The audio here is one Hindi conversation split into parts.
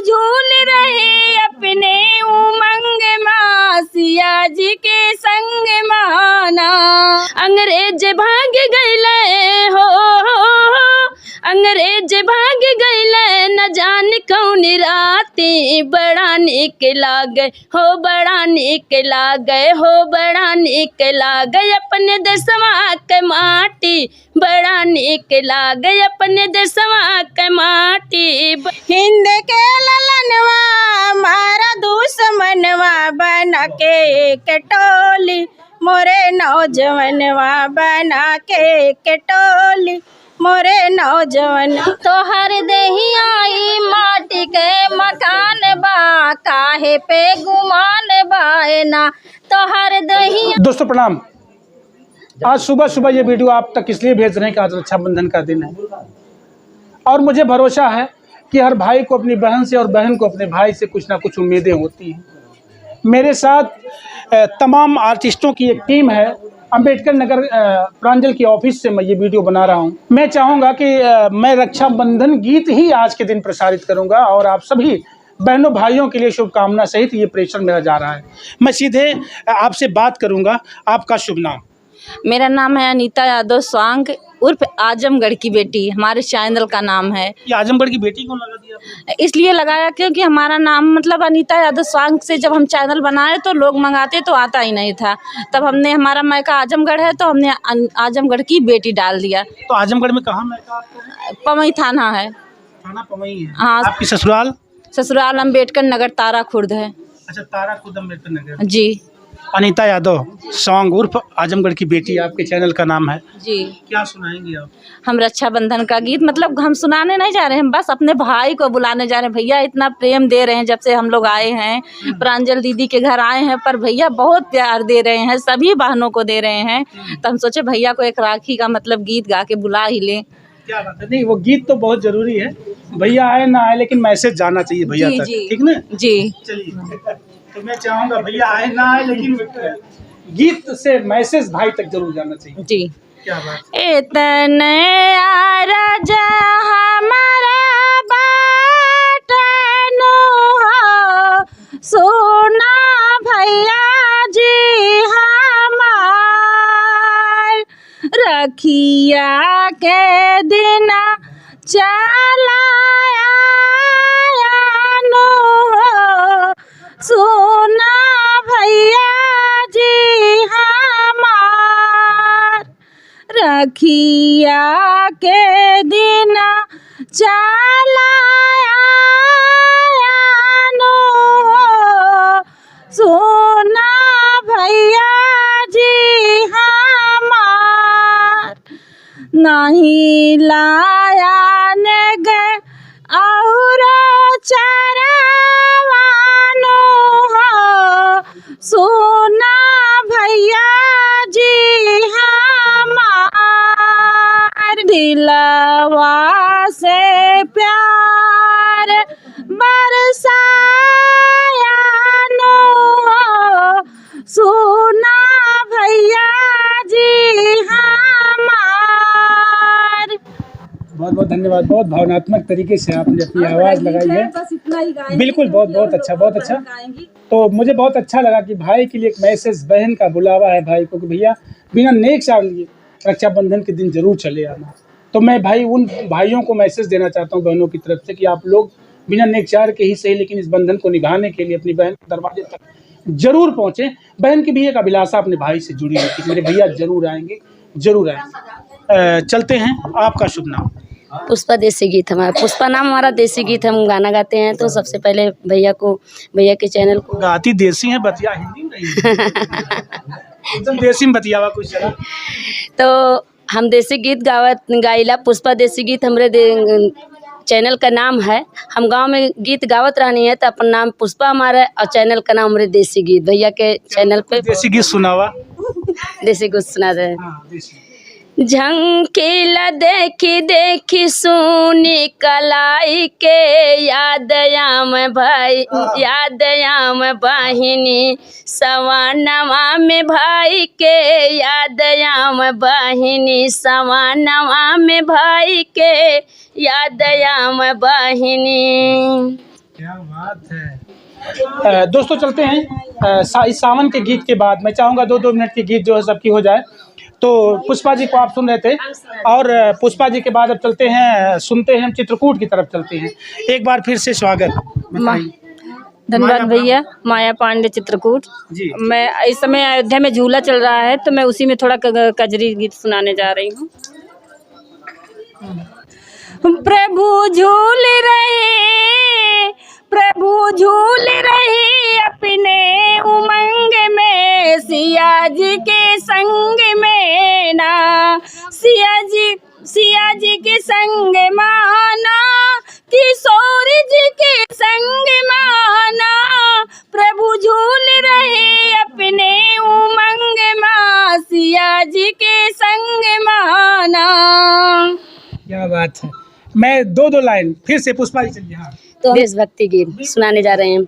झूल रहे अपने उमंग माँ, सिया जी के संग माना। अंग्रेज भाग गए हो, अंग्रेज भाग गए न जान कौन राते। बड़ा निक लागे हो, बड़ा निक लागे हो, बड़ा निक लागे अपने देशवा के माटी। बड़ा निक लागे अपने देशवा के माटी। हिंद के ललनवा मारा दुश्मनवा, बना के टोली मोरे नौजवनवा, बना के टोली मोरे नौजवान। तोहर देही आई माटी के मकान बा, काहे पे गुमान बायना। तोहर देही। दोस्तों प्रणाम। आज सुबह सुबह ये वीडियो आप तक इसलिए भेज रहे हैं कि आज रक्षाबंधन का दिन है और मुझे भरोसा है कि हर भाई को अपनी बहन से और बहन को अपने भाई से कुछ ना कुछ उम्मीदें होती हैं। मेरे साथ तमाम आर्टिस्टों की एक टीम है। अंबेडकर नगर प्रांजल की ऑफिस से मैं ये वीडियो बना रहा हूँ। मैं चाहूँगा कि मैं रक्षाबंधन गीत ही आज के दिन प्रसारित करूँगा और आप सभी बहनों भाइयों के लिए शुभकामना सहित ये प्रेषण मेरा जा रहा है। मैं सीधे आपसे बात करूँगा। आपका शुभ नाम? मेरा नाम है अनीता यादव स्वांग उर्फ आजमगढ़ की बेटी, हमारे चैनल का नाम है। ये आजमगढ़ की बेटी क्यों लगा दिया आपने? इसलिए लगाया क्योंकि हमारा नाम मतलब अनीता यादव स्वांग से जब हम चैनल बनाए तो लोग मंगाते तो आता ही नहीं था। तब हमने, हमारा मैका आजमगढ़ है तो हमने आजमगढ़ की बेटी डाल दिया। तो आजमगढ़ में कहाँ मैका आपका? पवई थाना है। थाना पवई है। हाँ। आपकी ससुराल? ससुराल अम्बेडकर नगर तारा खुर्द है। अच्छा, तारा खुर्द अम्बेडकर नगर। जी। अनीता यादव सॉन्ग उर्फ आजमगढ़ की बेटी आपके चैनल का नाम है जी। क्या सुनाएंगी आप? हम रक्षाबंधन का गीत मतलब हम सुनाने नहीं जा रहे हैं, हम बस अपने भाई को बुलाने जा रहे हैं। भैया इतना प्रेम दे रहे हैं जब से हम लोग आए हैं, प्रांजल दीदी के घर आए हैं, पर भैया बहुत प्यार दे रहे हैं, सभी बहनों को दे रहे हैं। तो हम सोचे भैया को एक राखी का मतलब गीत गा के बुला ही लें। क्या बात है। नहीं, वो गीत तो बहुत जरूरी है। भैया आए ना आए लेकिन मैसेज जाना चाहिए भैया तक, ठीक ना? जी। चलिए, तो मैं चाहूँगा भैया आए ना आए लेकिन गीत से मैसेज भाई तक जरूर जाना चाहिए। जी। क्या बात? इतने राजा हमारा बाटनो हो, सोना भैया जी हमार। रखिया के दिना चलाया नो हो, सोना भैया जी हमार। रखिया के दिना चलाया नो हो, सोना भैया जी हमार। नहीं लाया ने गए और चरावानो हो, सोना भैया जी हमार। दिलवा से प्यार बरसाया नो हो, सोना भैया जी हमार। बहुत बहुत धन्यवाद। बहुत भावनात्मक तरीके से आपने अपनी आवाज़ लगाई है। बस इतना ही गाएंगे। बिल्कुल, बहुत बहुत अच्छा, बहुत अच्छा। तो मुझे बहुत अच्छा लगा कि भाई के लिए एक मैसेज, बहन का बुलावा है भाई को कि भैया बिना नेक चाह लिए रक्षाबंधन के दिन जरूर चले आना। तो मैं भाई उन भाइयों को मैसेज देना चाहता हूँ बहनों की तरफ से कि आप लोग बिना नेक चाह के ही सही लेकिन इस बंधन को निभाने के लिए अपनी बहन के दरवाजे तक जरूर पहुँचे। बहन की भी एक अभिलाषा अपने भाई से जुड़ी है कि मेरे भैया जरूर आएंगे, जरूर आएंगे। चलते हैं। आपका शुभ नाम? पुष्पा देसी गीत हमारा, पुष्पा नाम हमारा देसी गीत। हम गाना गाते हैं तो सबसे पहले भैया को, भैया के चैनल को। गाती देसी है, बतिया हिंदी में एकदम देसी में बतियावा कुछ जरा। तो हम देसी गीत गाइला। पुष्पा देसी गीत हमरे चैनल का नाम है। हम गांव में गीत गावत रहनी है तो अपन नाम पुष्पा हमारा और चैनल का नाम हमरे देसी गीत। भैया के चैनल पे देसी गीत सुनावा। देसी गीत सुना रहे। झंकीला देखी देखी सुनी कलाई के, याद आम भाई, याद आम बहिनी सवानवा में भाई के, याद आम बहिनी सवानवा में भाई के, याद आम बहिनी। क्या बात है। दोस्तों चलते हैं इस सावन के गीत के बाद। मैं चाहूँगा 2-2 मिनट के गीत जो है सबकी हो जाए। तो पुष्पा जी को आप सुन रहे थे और पुष्पा जी के बाद अब चलते हैं, सुनते हैं हम चित्रकूट की तरफ चलते हैं। एक बार फिर से स्वागत। धन्यवाद भैया। माया पांडे चित्रकूट जी। मैं इस समय अयोध्या में झूला चल रहा है तो मैं उसी में थोड़ा कजरी गीत सुनाने जा रही हूँ। प्रभु झूल रहे, प्रभु झूल रहे अपने उमंग में, सिया जी के संग में ना, सिया जी के संग माना, किशोर जी के संग माना, प्रभु झूल रहे अपने उमंग में, सिया जी के संग माना। क्या बात है। मैं 2-2 लाइन फिर से पुष्पा जी चलिए। हाँ तो देशभक्ति गीत सुनाने जा रहे हैं।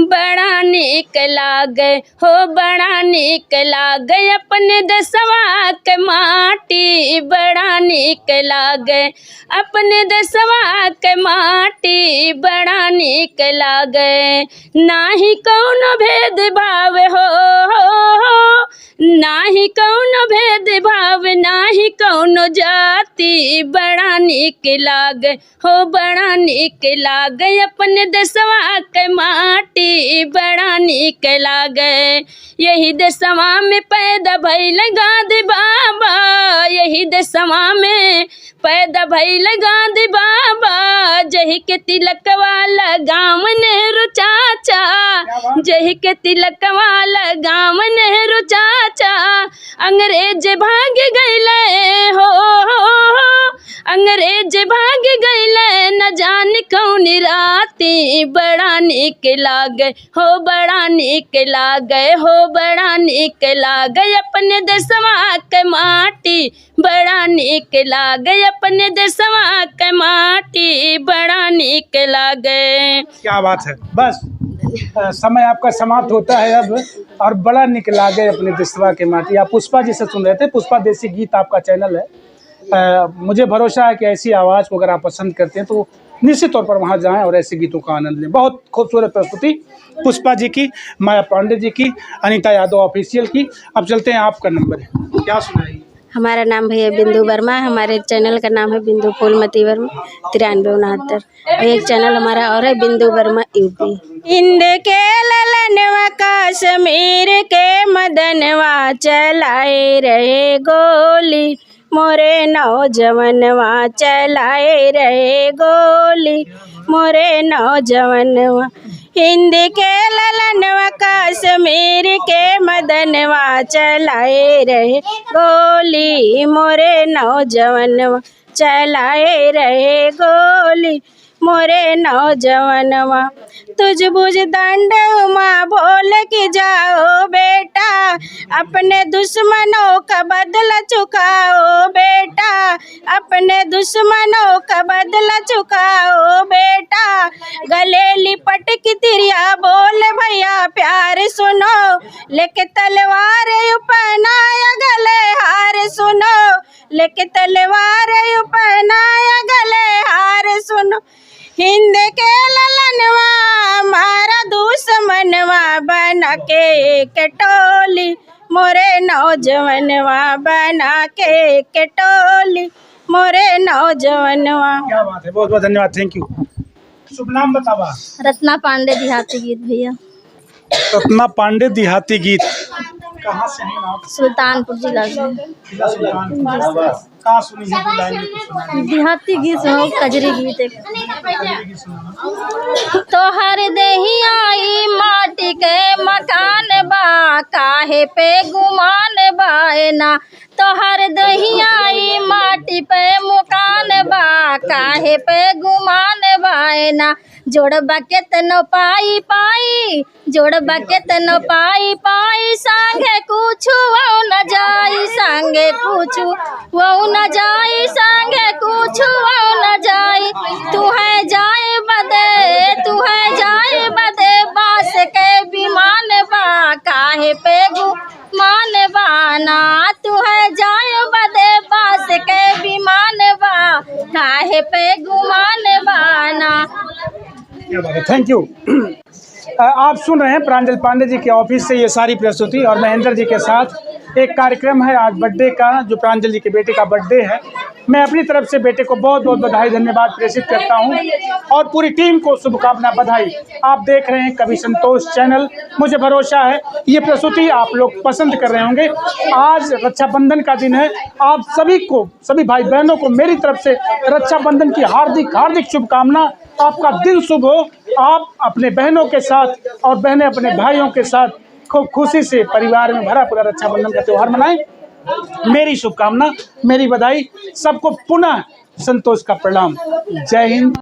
बड़ा निक लागे हो, बड़ा निक लागे अपने देशवा के माटी, बड़ा निक लागे अपने देशवा के माटी, बड़ा निक लागे। नाही कौनो भेदभाव हो, नाही कौनो भेदभाव, नाही कौनो जाति, बड़ा निक लागे हो, बड़ा निक लागे अपने देशवा के माटी, बड़ा निक लागे। यही देशवा में पैदा भइल गांधी बाबा, यही देशवा में पैदा भइल गांधी बाबा, जही के तिलक वाला गाँव नेहरू चाचा, जही के तिलक वाला गाँव नेहरू चाचा। अंग्रेज भाग गइले हो, अंग्रेज भाग गइले न जान कौन राती, बड़ा निक लागे हो, बड़ा निक लागे हो, बड़ा निक लागे अपने देशवा के माटी, बड़ा निक लागे अपने देशवा के माटी, बड़ा निक लागे। क्या बात है। बस समय आपका समाप्त होता है अब। और बड़ा निक लागे अपने देशवा के माटी। आप पुष्पा जी से सुन रहे थे। पुष्पा देसी गीत आपका चैनल है। मुझे भरोसा है कि ऐसी आवाज़ को अगर आप पसंद करते हैं तो निश्चित तौर पर वहाँ जाएं और ऐसे गीतों का आनंद लें। बहुत खूबसूरत प्रस्तुति पुष्पा जी की, माया पांडे जी की, अनीता यादव ऑफिशियल की। अब चलते हैं, आपका नंबर है, क्या सुनाइए। हमारा नाम भैया बिंदु वर्मा है। हमारे चैनल का नाम है बिंदु फूलमती वर्मा 9369। और एक चैनल हमारा और है बिंदु वर्मा यूपी। हिंद के ललनवा कश्मीर के मदनवा, चलाए रहे गोली मोरे नौजवनवा, चलाए रहे गोली मोरे नौजवनवा। हिंद के ललनवा कश्मीर के मदनवा, चलाए रहे गोली मोरे नौजवनवा, चलाए रहे गोली मोरे नौजवनवा। तुझ बुझ दंड उमा बोल के जाओ बेटा, अपने दुश्मनों का बदला चुकाओ बेटा, अपने दुश्मनों का बदला चुकाओ बेटा। गले लिपट की तिरिया बोल भैया प्यार सुनो, लेके तलवार पहनाया गले हार सुनो, लेके तलवार पहनाया गले हार सुनो। हिंद के ललनवा मारा दुश्मनवा, बना के टोली मोरे नौजवनवा, बना के टोली मोरे नौजवनवा। क्या बात है। बहुत बहुत धन्यवाद। Thank you. शुभ नाम बतावा। रत्ना पांडे देहाती गीत भैया। रत्ना पांडे देहाती गीत। कहाँ से हैं आप? सुल्तानपुर जिला से। जिला सुल्तानपुर। कहाँ सुनी है? लाइन में कुछ सुनाइए। देहाती गीत सुनो, कजरी गीत एक। कजरी सुनाना। तोहर देही आई माटी के मकान बा, काहे पे गुमान बायना। तोहर दही आई माटी पे मकान बा, काहे पे गुमान बायना। जोड़बा केतनो पाई पाई, जोड़बा केतनो पाई पाई, संगे कुछ वो न जाई, संगे कुछ वो न जाई, संगे कुछ वो न जाई। तू है जाए बदे, तू है जाए बदे, बास के विमान बा, काहे पे गुमान बाना। तू है जाए बदे, बास के विमान बा, काहे पे गुमान बाना। क्या बात है, थैंक यू। आप सुन रहे हैं प्रांजल पांडे जी के ऑफिस से ये सारी प्रस्तुति, और महेंद्र जी के साथ एक कार्यक्रम है आज बर्थडे का, जो प्रांजल जी के बेटे का बर्थडे है। मैं अपनी तरफ से बेटे को बहुत बहुत बधाई धन्यवाद प्रेषित करता हूं, और पूरी टीम को शुभकामना बधाई। आप देख रहे हैं कवि संतोष चैनल। मुझे भरोसा है ये प्रस्तुति आप लोग पसंद कर रहे होंगे। आज रक्षाबंधन का दिन है, आप सभी को, सभी भाई बहनों को मेरी तरफ से रक्षाबंधन की हार्दिक हार्दिक शुभकामना। आपका दिन शुभ हो, आप अपने बहनों के साथ और बहनें अपने भाइयों के साथ खूब खुशी से परिवार में भरा पूरा रक्षाबंधन का त्यौहार मनाएं। मेरी शुभकामना, मेरी बधाई, सबको पुनः संतोष का प्रणाम। जय हिंद।